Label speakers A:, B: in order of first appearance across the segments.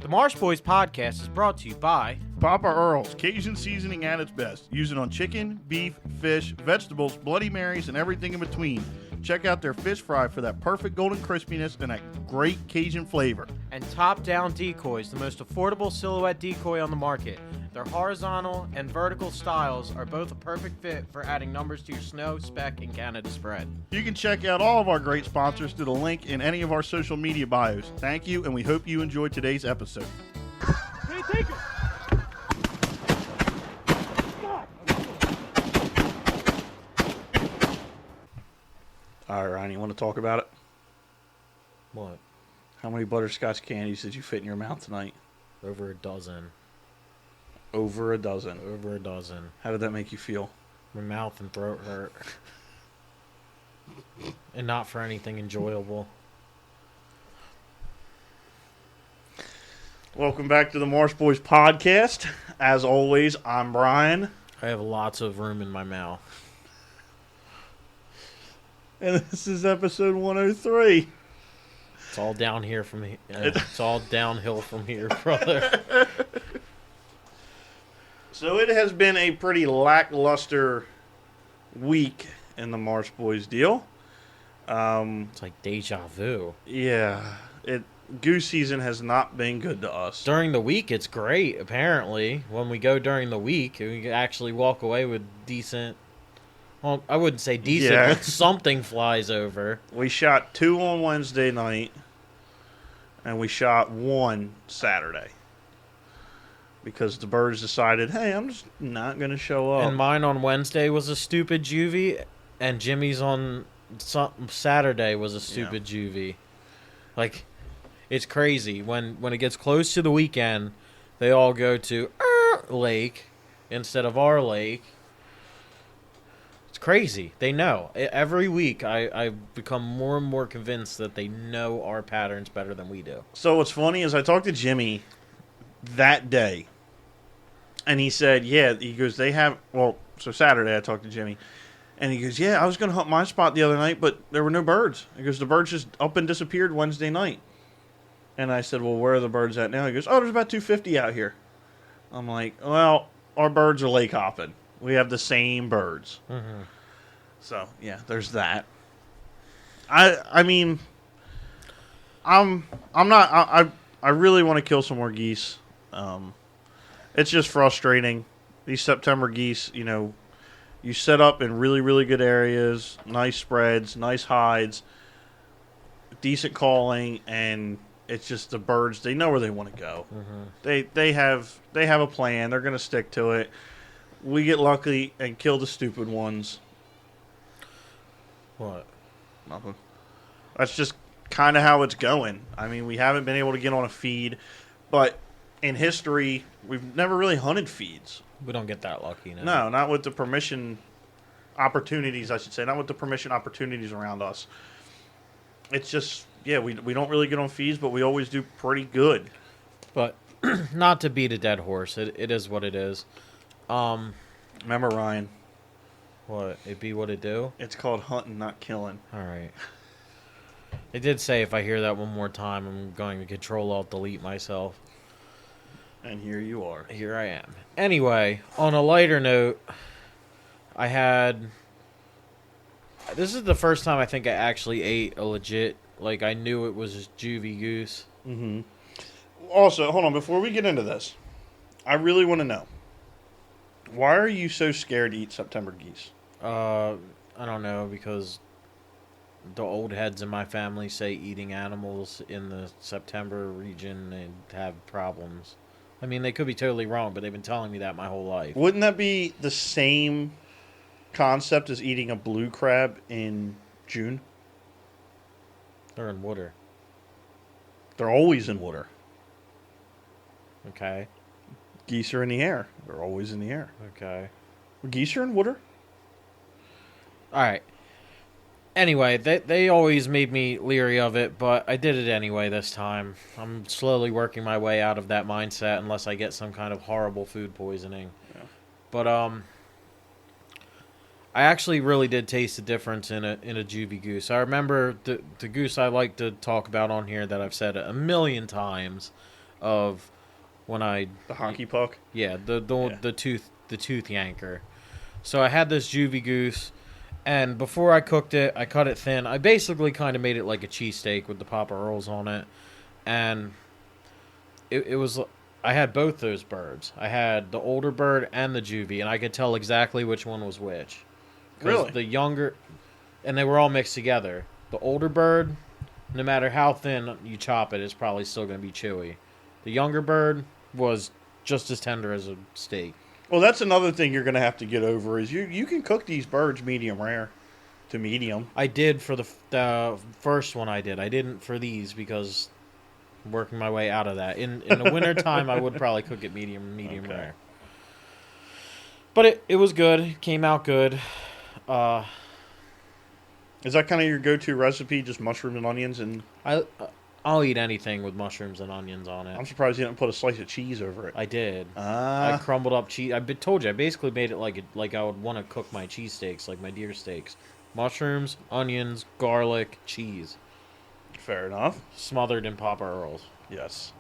A: The Marsh Boys podcast is brought to you by
B: Papa Earl's, Cajun seasoning at its best. Use it on chicken, beef, fish, vegetables, Bloody Marys, and everything in between. Check out their fish fry for that perfect golden crispiness and that great Cajun flavor.
A: and Top Down Decoys, the most affordable silhouette decoy on the market. Their horizontal and vertical styles are both a perfect fit for adding numbers to your snow, speck, and Canada spread.
B: You can check out all of our great sponsors through the link in any of our social media bios. Thank you, and we hope you enjoyed today's episode.
C: Hey, take it!
B: All right, Ryan, you want to talk about it?
A: What?
B: How many butterscotch candies did you fit in your mouth tonight?
A: Over a dozen.
B: Over a dozen.
A: Over a dozen.
B: How did that make you feel?
A: My mouth and throat hurt. And not for anything enjoyable.
B: Welcome back to the Marsh Boys podcast. As always, I'm Brian.
A: I have lots of room in my mouth.
B: And this is episode 103.
A: It's all down here from here. It's all downhill from here, brother.
B: So it has been a pretty lackluster week in the Marsh Boys deal.
A: It's like deja vu.
B: Yeah, goose season has not been good to us.
A: During the week, it's great, apparently. When we go during the week, we can actually walk away with decent... Well, I wouldn't say decent,
B: Yeah.
A: but something flies over.
B: We shot 2 on Wednesday night, and we shot 1 Saturday. Because the birds decided, hey, I'm just not going to show up.
A: And mine on Wednesday was a stupid juvie, and Jimmy's on Saturday was a stupid juvie. Like, it's crazy. When it gets close to the weekend, they all go to lake instead of our lake. It's crazy. They know. Every week, I become more and more convinced that they know our patterns better than we do.
B: So what's funny is I talked to Jimmy that day, and he said, yeah, he goes, they have, well, so Saturday I talked to Jimmy, and he goes, yeah, I was going to hunt my spot the other night, but there were no birds. He goes, the birds just up and disappeared Wednesday night. And I said, well, where are the birds at now? He goes, oh, there's about 250 out here. I'm like, well, our birds are lake hopping. We have the same birds.
A: Mm-hmm.
B: So, yeah, there's that. I mean, I'm not, I really want to kill some more geese. It's just frustrating. These September geese, you know, you set up in really, really good areas, nice spreads, nice hides, decent calling, and it's just the birds, they know where they want to go.
A: Mm-hmm.
B: They have a plan. They're going to stick to it. We get lucky and kill the stupid ones.
A: What?
B: Nothing. That's just kind of how it's going. I mean, we haven't been able to get on a feed, but in history, we've never really hunted feeds.
A: We don't get that lucky.
B: No, not with the permission opportunities, I should say. Not with the permission opportunities around us. It's just, yeah, we don't really get on feeds, but we always do pretty good.
A: But not to beat a dead horse. It is what it is.
B: Remember, Ryan,
A: What? It be what it do?
B: it's called hunting, not killing.
A: All right. They did say if I hear that one more time, I'm going to Control-Alt-Delete myself.
B: And here you are.
A: Here I am. Anyway, on a lighter note, this is the first time I think I actually ate a legit, like I knew it was juvie goose.
B: Mm-hmm. Also, hold on, before we get into this, I really want to know, why are you so scared to eat September geese?
A: I don't know, because the old heads in my family say eating animals in the September region they have problems. I mean, they could be totally wrong, but they've been telling me that my whole life.
B: Wouldn't that be the same concept as eating a blue crab in June?
A: They're in water.
B: They're always in water.
A: Okay.
B: Geese are in the air. They're always in the air.
A: Okay.
B: Geese are in water?
A: All right. Anyway, they always made me leery of it, but I did it anyway this time. I'm slowly working my way out of that mindset unless I get some kind of horrible food poisoning.
B: Yeah.
A: But I actually really did taste the difference in a juvie goose. I remember the goose I like to talk about on here that I've said a million times. of when I
B: The hockey puck.
A: yeah
B: Yeah.
A: the tooth yanker. So I had this juvie goose, and before I cooked it, I cut it thin. I basically kind of made it like a cheesesteak with the Papa Earls on it, and it was. I had both those birds. I had the older bird and the juvie, and I could tell exactly which one was which. 'Cause
B: Really?
A: the younger, and they were all mixed together. The older bird, no matter how thin you chop it, it's probably still going to be chewy. The younger bird was just as tender as a steak.
B: Well, that's another thing you're going to have to get over is you can cook these birds medium rare to medium.
A: I did for the first one I did. I didn't for these because I'm working my way out of that. In the winter time, I would probably cook it medium
B: Okay.
A: rare. But it was good. It came out good.
B: Is that kind of your go-to recipe, just mushrooms and onions? And
A: I'll eat anything with mushrooms and onions on
B: I'm
A: it.
B: surprised you didn't put a slice of cheese over it.
A: I did. I
B: Ah,
A: crumbled up cheese. Told you, I basically made it like I would want to cook my cheesesteaks, like my deer steaks. Mushrooms, onions, garlic, cheese.
B: fair enough.
A: Smothered in Papa Earls.
B: Yes.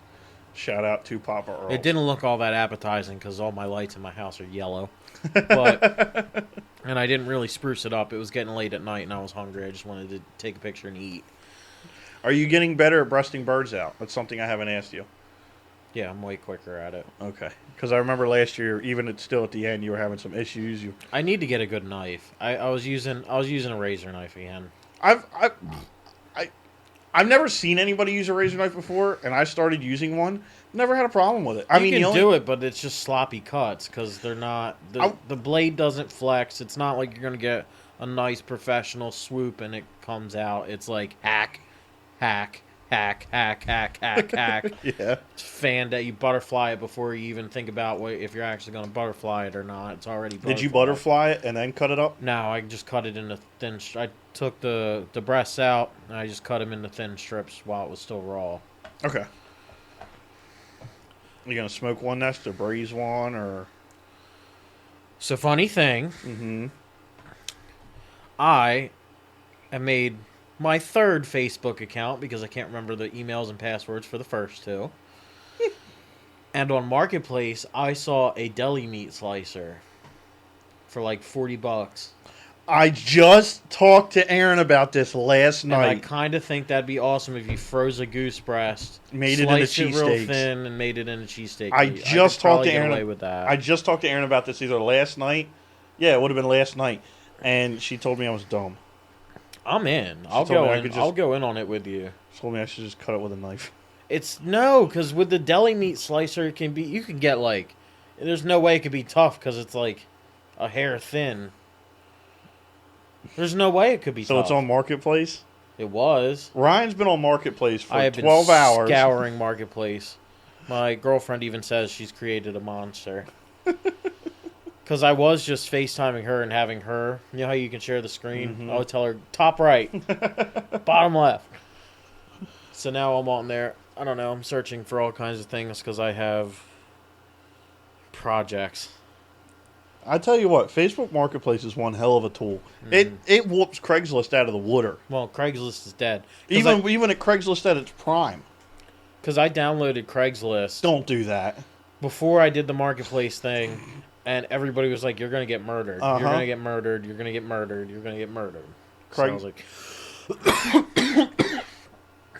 B: Shout out to Papa Earl.
A: It didn't look all that appetizing because all my lights in my house are yellow. But and I didn't really spruce it up. It was getting late at night and I was hungry. I just wanted to take a picture and eat.
B: Are you getting better at breasting birds out? That's something I haven't asked you.
A: Yeah, I'm way quicker at it.
B: Okay. Because I remember last year, even still at the end, you were having some issues.
A: I need to get a good knife. I was using a razor knife again.
B: I've never seen anybody use a razor knife before, and I started using one. Never had a problem with it.
A: You can do it, but it's just sloppy cuts because they're not. The blade doesn't flex. It's not like you're gonna get a nice professional swoop and it comes out. It's like hack, hack, hack, hack, hack, hack, hack.
B: Yeah.
A: It's fanned out. You butterfly it before you even think about if you're actually gonna butterfly it or not. It's already.
B: Did you butterfly it and then cut it up?
A: No, I just cut it into thin. I took the breasts out and I just cut them into thin strips while it was still raw.
B: Okay. You gonna smoke one nest or braise one or?
A: So funny thing,
B: Mm-hmm.
A: I have made my third Facebook account because I can't remember the emails and passwords for the first two. And on Marketplace, I saw a deli meat slicer for like $40.
B: I just talked to Aaron about this last
A: And I
B: night.
A: kind of think that'd be awesome if you froze a goose breast,
B: Made it into
A: sliced it real
B: cheesesteaks.
A: thin, and made it into cheesesteak.
B: I
A: could
B: just talked
A: probably
B: to
A: get
B: Aaron.
A: away with that.
B: I just talked to Aaron about this either last night. Yeah, it would have been last night, and she told me I was dumb.
A: I'm in. I'll
B: told me
A: go
B: I
A: in.
B: could just-
A: I'll go in on it with you.
B: She told me I should just cut it with a knife.
A: It's no, because with the deli meat slicer, it can be. You can get like. There's no way it could be tough because it's like a hair thin. There's no way it could be
B: So
A: tough.
B: it's on Marketplace.
A: It was.
B: Ryan's been on Marketplace for
A: I have been
B: 12 hours.
A: scouring Marketplace. My girlfriend even says she's created a monster. Because I was just FaceTiming her and having her. You know how you can share the screen?
B: Mhm.
A: I would tell her top right, bottom left. So now I'm on there. I don't know. I'm searching for all kinds of things because I have projects.
B: I tell you what, Facebook Marketplace is one hell of a tool. It whoops Craigslist out of the water.
A: Well, Craigslist is dead.
B: Even at Craigslist at its prime.
A: Because I downloaded Craigslist
B: Don't do that.
A: before I did the Marketplace thing, and everybody was like, you're going to get murdered.
B: Uh-huh.
A: You're going to get murdered. You're going to get murdered. You're going to get murdered. So
B: Craig-
A: I was like,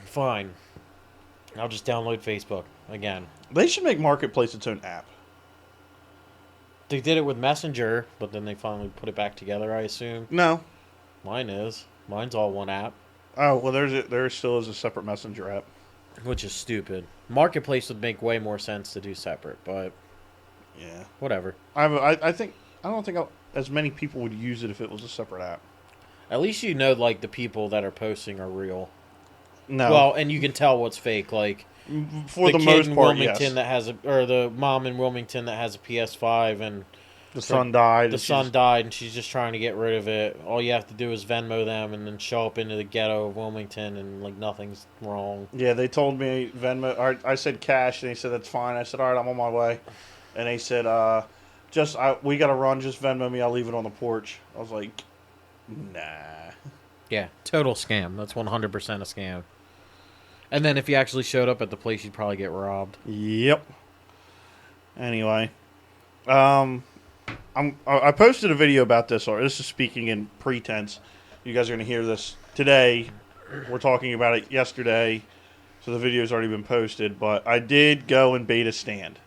A: fine. I'll just download Facebook again.
B: They should make Marketplace its own app.
A: They did it with Messenger, but then they finally put it back together, I assume.
B: No.
A: Mine is. Mine's all one app,
B: Oh, well, there still is a separate Messenger app.
A: which is stupid. Marketplace would make way more sense to do separate, but
B: Yeah.
A: whatever.
B: I don't think as many people would use it if it was a separate app.
A: At least you know, like, the people that are posting are real.
B: No.
A: Well, and you can tell what's fake, like...
B: for the
A: kid
B: most
A: in
B: part,
A: Wilmington
B: yes.
A: or the mom in Wilmington that has a PS5 and
B: The son died.
A: the
B: and
A: son
B: she's-
A: died and she's just trying to get rid of it. All you have to do is Venmo them and then show up into the ghetto of Wilmington and like nothing's wrong.
B: Yeah, they told me Venmo. Or I said cash, and they said that's fine. I said, all right, I'm on my way. And they said, we got to run. Just Venmo me. I'll leave it on the porch. I was like, nah.
A: Yeah, total scam. That's 100% a scam. And then if you actually showed up at the place, you'd probably get robbed.
B: Yep. Anyway, I posted a video about this, or this is speaking in pretense. You guys are going to hear this today. We're talking about it yesterday, so the video's already been posted. But I did go and bait a stand.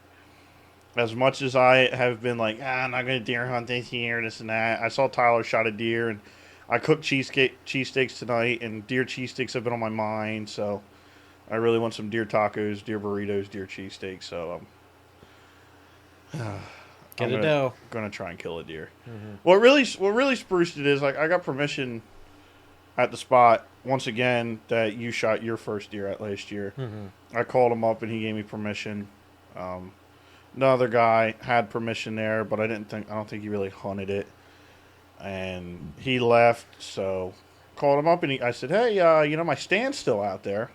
B: As much as I have been like, I'm not going to deer hunt this year, this and that. I saw Tyler shot a deer, and I cooked cheesesteaks tonight, and deer cheesesteaks have been on my mind. So I really want some deer tacos, deer burritos, deer cheesesteaks. So
A: Get a dough.
B: Gonna try and kill a deer.
A: Mm-hmm.
B: What really spruced it is, like, I got permission at the spot once again that you shot your first deer at last year.
A: Mm-hmm.
B: I called him up and he gave me permission. Another guy had permission there, but I don't think he really hunted it, and he left. So called him up and I said, hey, my stand's still out there,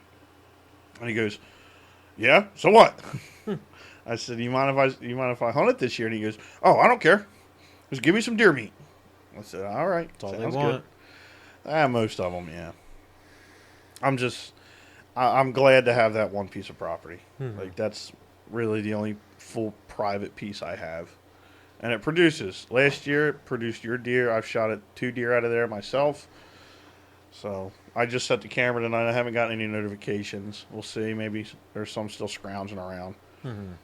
B: and he goes, yeah, so what? I said, you mind if I hunt it this year? And he goes, oh, I don't care. Just give me some deer meat. I said, all right.
A: That's all they
B: sounds
A: want.
B: good. Most of them, yeah. I'm glad to have that one piece of property.
A: Mm-hmm.
B: Like, that's really the only full private piece I have. And it produces. Last year, it produced your deer. I've shot 2 deer out of there myself. So I just set the camera tonight. I haven't gotten any notifications. We'll see. Maybe there's some still scrounging around.
A: Mm-hmm.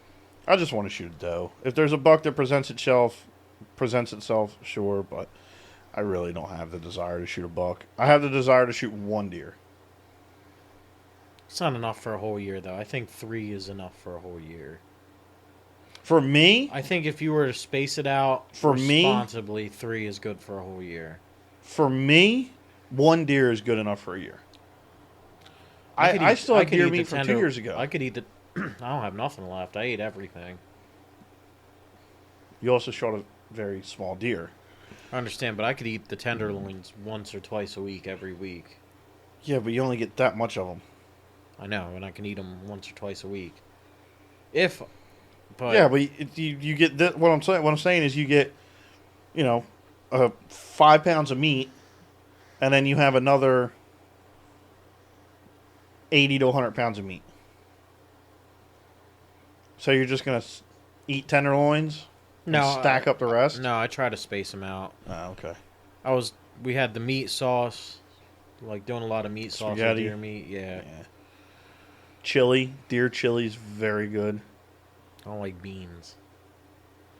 B: I just want to shoot a doe. If there's a buck that presents itself, sure, but I really don't have the desire to shoot a buck. I have the desire to shoot 1 deer.
A: It's not enough for a whole year, though. I think 3 is enough for a whole year.
B: For me,
A: I think if you were to space it out responsibly, 3 is good for a whole year.
B: For me, 1 deer is good enough for a year. I still have deer meat from 2 years ago.
A: I could eat the... I don't have nothing left. I ate everything.
B: You also shot a very small deer.
A: I understand, but I could eat the tenderloins once or twice a week, every week.
B: Yeah, but you only get that much of them.
A: I know, and I can eat them once or twice a week. But
B: you get this, what I'm saying is you get, 5 pounds of meat, and then you have another 80 to 100 pounds of meat. So you're just gonna eat tenderloins?
A: No,
B: and stack up the rest?
A: No, I try to space them out.
B: Oh, okay.
A: We had the meat sauce, like doing a lot of meat sauce with deer meat. Yeah.
B: Chili, deer chili's very good.
A: I don't like beans.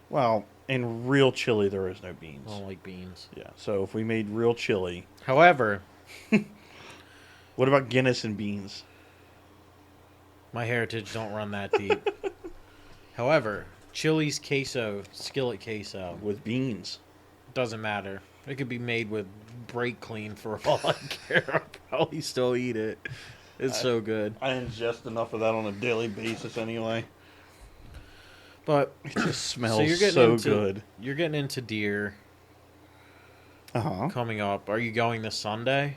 B: Well, in real chili, there is no beans.
A: I don't like beans.
B: Yeah, so if we made real chili...
A: However...
B: What about Guinness and beans?
A: My heritage don't run that deep. However, Chili's queso, skillet queso...
B: With beans.
A: Doesn't matter. It could be made with brake clean for all I care. I'll probably still eat it. It's so good.
B: I ingest enough of that on a daily basis anyway.
A: But
B: it just smells good.
A: You're getting into deer coming up. Are you going this Sunday?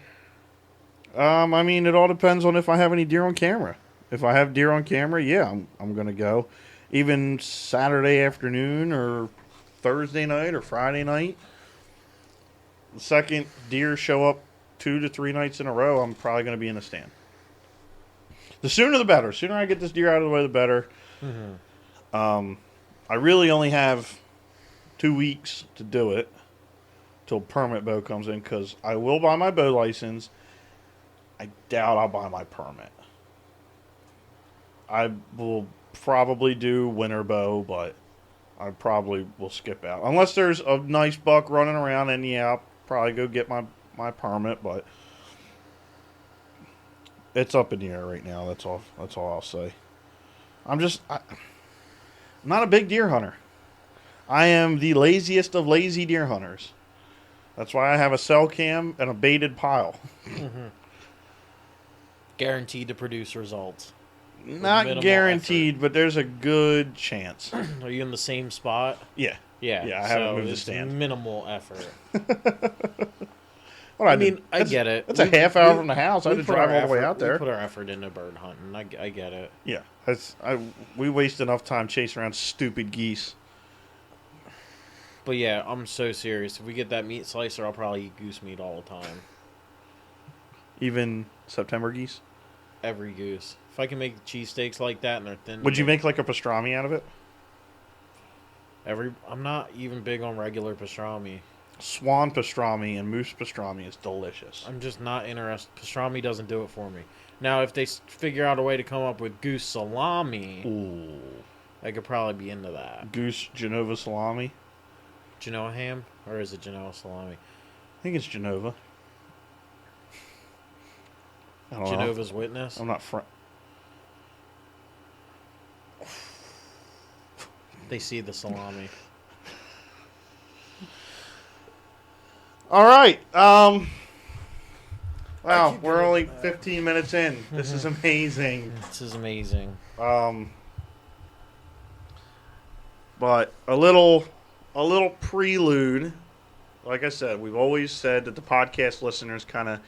B: I mean, it all depends on if I have any deer on camera. If I have deer on camera, yeah, I'm going to go. Even Saturday afternoon or Thursday night or Friday night. The second deer show up 2 to 3 nights in a row, I'm probably going to be in the stand. The sooner the better. The sooner I get this deer out of the way, the better. Mm-hmm. I really only have 2 weeks to do it till permit bow comes in, because I will buy my bow license. I doubt I'll buy my permit. I will probably do winter bow, but I probably will skip out. Unless there's a nice buck running around, and yeah, I'll probably go get my permit, but it's up in the air right now. That's all I'll say. I'm not a big deer hunter. I am the laziest of lazy deer hunters. That's why I have a cell cam and a baited pile. Mm-hmm.
A: Guaranteed to produce results.
B: Not guaranteed, but there's a good chance.
A: Are you in the same spot?
B: Yeah.
A: Yeah.
B: I haven't moved the stand.
A: Minimal effort.
B: I
A: get it.
B: That's a half hour from the house. I had to drive all the way out there.
A: We put our effort into bird hunting. I get it.
B: Yeah. We waste enough time chasing around stupid geese.
A: But yeah, I'm so serious. If we get that meat slicer, I'll probably eat goose meat all the time.
B: Even September geese?
A: every goose. If I can make cheesesteaks like that and they're thin.
B: Would you make like a pastrami out of it?
A: I'm not even big on regular pastrami.
B: Swan pastrami and moose pastrami is delicious.
A: I'm just not interested. Pastrami doesn't do it for me. Now, if they figure out a way to come up with goose salami,
B: Ooh.
A: I could probably be into that.
B: Goose Genova salami?
A: Genoa ham? Or is it Genoa salami?
B: I think it's Genova. I don't know.
A: Genova's Witness?
B: I'm not
A: They see the salami.
B: All right. Wow, we're only 15 minutes in. This is amazing.
A: This is amazing.
B: But a little prelude. Like I said, we've always said that the podcast listeners kind of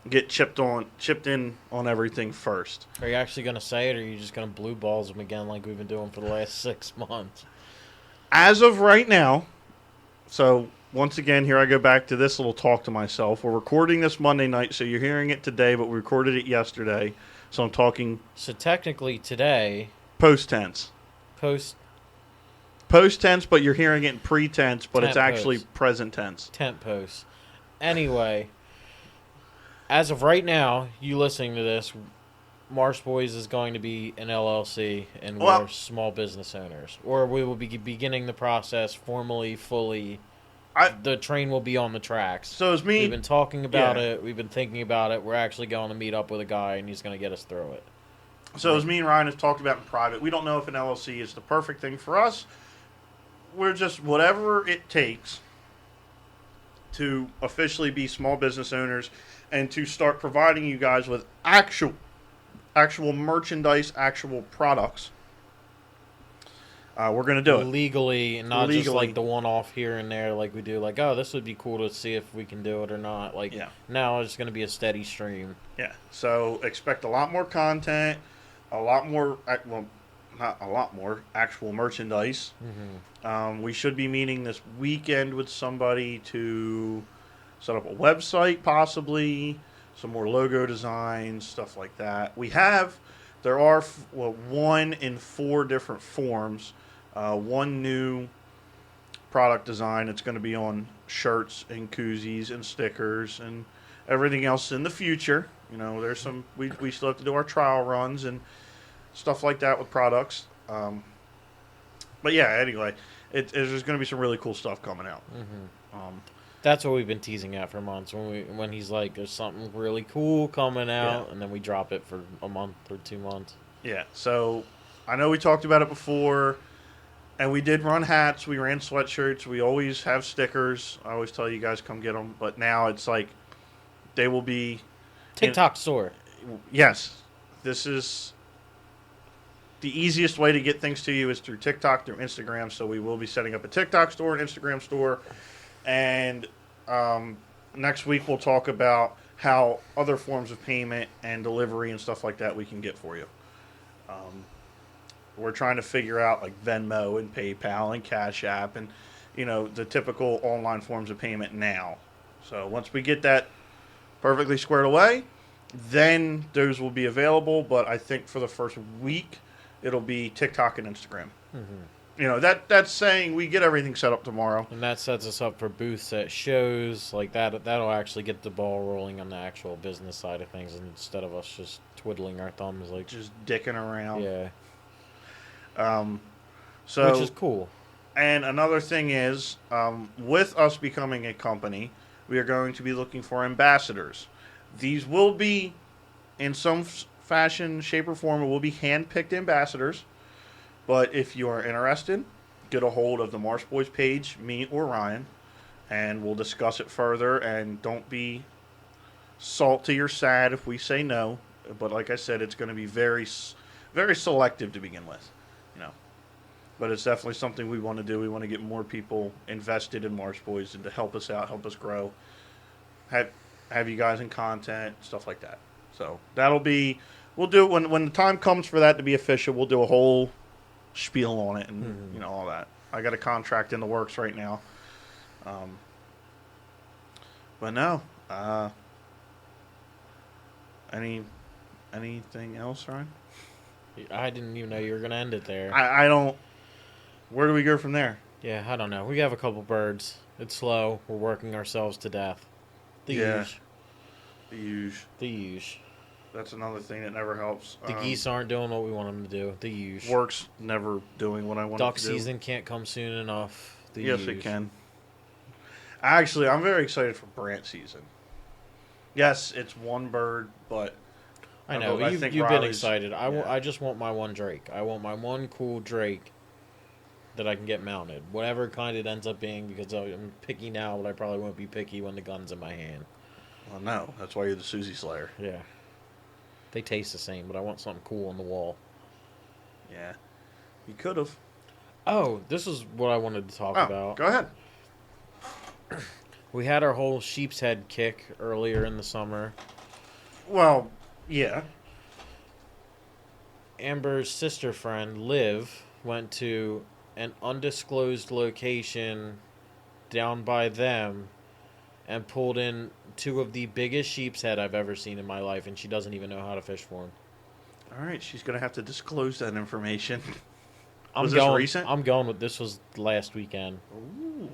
B: get chipped in on everything first.
A: Are you actually going to say it, or are you just going to blue balls them again like we've been doing for the last 6 months?
B: As of right now, so once again, here I go back to this little talk to myself. We're recording this Monday night, so you're hearing it today, but we recorded it yesterday. So I'm talking
A: So technically today,
B: post tense.
A: post
B: Tense, but you're hearing it in pre-tense, but it's actually
A: post.
B: present tense.
A: tent post. Anyway, as of right now, you listening to this, Marsh Boys is going to be an LLC, and we're small business owners. Or we will be beginning the process formally, fully. The train will be on the tracks.
B: So it's me.
A: We've been talking about it. We've been thinking about it. We're actually going to meet up with a guy, and he's going to get us through it.
B: So as me and Ryan have talked about in private, we don't know if an LLC is the perfect thing for us. We're just whatever it takes to officially be small business owners and to start providing you guys with actual merchandise, actual products. We're going to do it.
A: Legally, and not just like the one-off here and there like we do. Like, oh, this would be cool to see if we can do it or not. Like, now it's going to be a steady stream.
B: Yeah, so expect a lot more content, a lot more, well, not a lot more, actual merchandise.
A: Mm-hmm.
B: We should be meeting this weekend with somebody to set up a website, possibly, some more logo designs, stuff like that. There are 1 in 4 different forms. One new product design. It's going to be on shirts and koozies and stickers and everything else in the future. You know, there's some, we still have to do our trial runs and stuff like that with products. But yeah, anyway, there's going to be some really cool stuff coming out.
A: Mm-hmm. That's what we've been teasing at for months. When he's like, there's something really cool coming out, and then we drop it for a month or 2 months.
B: Yeah, so I know we talked about it before, and we did run hats. We ran sweatshirts. We always have stickers. I always tell you guys come get them. But now it's like they will be
A: TikTok store.
B: Yes, this is the easiest way to get things to you is through TikTok, through Instagram. So we will be setting up a TikTok store, an Instagram store. And next week we'll talk about how other forms of payment and delivery and stuff like that we can get for you. We're trying to figure out like Venmo and PayPal and Cash App and, you know, the typical online forms of payment now. So once we get that perfectly squared away, then those will be available. But I think for the first week, it'll be TikTok and Instagram. Mm-hmm. You know, that's saying we get everything set up tomorrow.
A: And that sets us up for booths at shows like that. That'll actually get the ball rolling on the actual business side of things instead of us just twiddling our thumbs like
B: just dicking around.
A: Yeah.
B: So
A: which is cool.
B: And another thing is, with us becoming a company, we are going to be looking for ambassadors. These will be, in some fashion, shape, or form, it will be hand-picked ambassadors. But if you are interested, get a hold of the Marsh Boys page, me or Ryan, and we'll discuss it further. And don't be salty or sad if we say no. But like I said, it's going to be very, very selective to begin with. You know, but it's definitely something we want to do. We want to get more people invested in Marsh Boys and to help us out, help us grow, have you guys in content, stuff like that. So that'll be, we'll do it when the time comes for that to be official. We'll do a whole spiel on it and you know all that. I got a contract in the works right now. But no, any Anything else, Ryan?
A: I didn't even know you were gonna end it there.
B: I don't. Where do we go from there?
A: Yeah, I don't know. We have a couple birds. It's slow. We're working ourselves to death. The
B: Yeah.
A: huge.
B: The huge.
A: The huge.
B: That's another thing that never helps.
A: The geese aren't doing what we want them to do. The huge.
B: Work's never doing what I want
A: Duck
B: it to do.
A: season can't come soon enough. The
B: Yes,
A: huge.
B: it can. Actually, I'm very excited for brant season. Yes, it's one bird, but
A: I know.
B: I
A: You've
B: think
A: been
B: Riley's-
A: excited.
B: yeah.
A: I just want my one drake. I want my one cool drake that I can get mounted. Whatever kind it ends up being, because I'm picky now, but I probably won't be picky when the gun's in my hand.
B: well, no, that's why you're the Susie Slayer.
A: Yeah. They taste the same, but I want something cool on the wall.
B: Yeah, you could have.
A: Oh, this is what I wanted to talk about.
B: Go ahead.
A: We had our whole sheep's head kick earlier in the summer.
B: Well, yeah.
A: Amber's sister friend, Liv, went to an undisclosed location down by them and pulled in two of the biggest sheep's head I've ever seen in my life, and she doesn't even know how to fish for them.
B: All right, she's gonna have to disclose that information.
A: I'm
B: Was this
A: going,
B: recent?
A: I'm going with this was last weekend.
B: Ooh.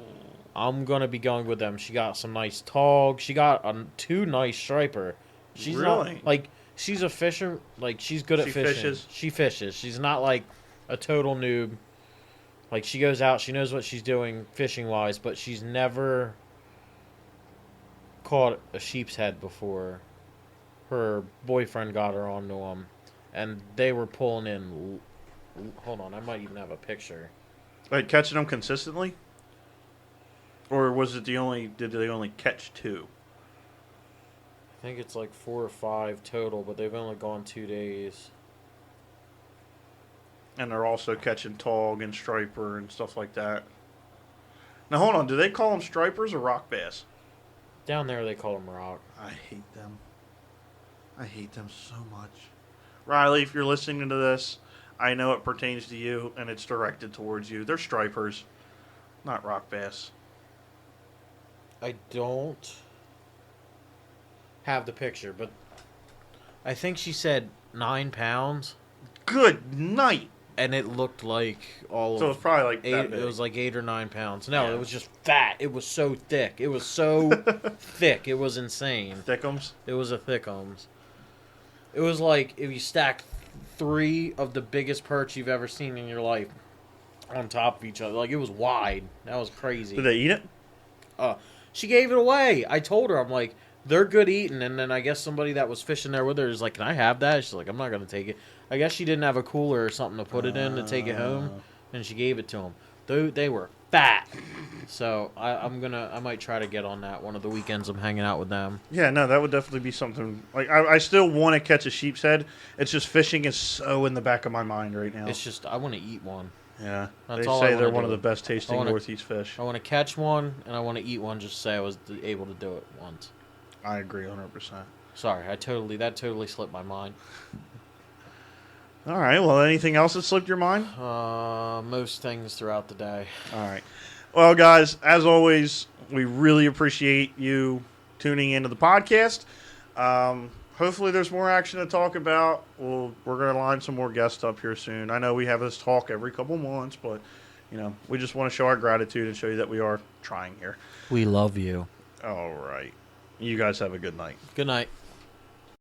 A: I'm gonna be going with them. She got some nice tog. She got two nice striper. She's
B: Really?
A: not like she's a fisher. Like she's good at
B: She
A: fishing.
B: fishes?
A: She fishes. She's not like a total noob. Like she goes out. She knows what she's doing fishing wise, but she's never caught a sheep's head before. Her boyfriend got her onto them, and they were pulling in. Hold on, I might even have a picture.
B: Like catching them consistently, or was it Did they only catch two?
A: I think it's like 4 or 5 total, but they've only gone 2 days.
B: And they're also catching tog and striper and stuff like that. Now hold on, do they call them stripers or rock bass?
A: Down there, they call them rock.
B: I hate them. I hate them so much. Riley, if you're listening to this, I know it pertains to you and it's directed towards you. They're stripers, not rock bass.
A: I don't have the picture, but I think she said 9 pounds,
B: Good night.
A: and it looked like all
B: So
A: of
B: it's probably like
A: eight.
B: that big.
A: It was like 8 or 9 pounds. No,
B: Yeah.
A: it was just fat. It was so thick. It was so thick. It was insane.
B: Thickums.
A: It was a thickums. It was like if you stacked 3 of the biggest perch you've ever seen in your life on top of each other. Like it was wide. That was crazy.
B: Did they eat it?
A: She gave it away. I told her, I'm like, they're good eating. And then I guess somebody that was fishing there with her is like, can I have that? She's like, I'm not going to take it. I guess she didn't have a cooler or something to put it in to take it home. And she gave it to them. They were fat. So I might try to get on that one of the weekends I'm hanging out with them.
B: Yeah, no, that would definitely be something. Like I still want to catch a sheep's head. It's just fishing is so in the back of my mind right now.
A: It's just, I want to eat one.
B: Yeah,
A: That's
B: they
A: all I
B: say they're
A: wanna
B: one of
A: do.
B: the best tasting
A: wanna-
B: Northeast fish.
A: I want to catch one, and I want to eat one just to say I was able to do it once.
B: I agree 100%.
A: Sorry, that totally slipped my mind.
B: All right, well, anything else that slipped your mind?
A: Most things throughout the day.
B: All right. Well, guys, as always, we really appreciate you tuning into the podcast. Hopefully there's more action to talk about. We're going to line some more guests up here soon. I know we have this talk every couple months, but, we just want to show our gratitude and show you that we are trying here.
A: We love you.
B: All right. You guys have a good night.
A: Good night.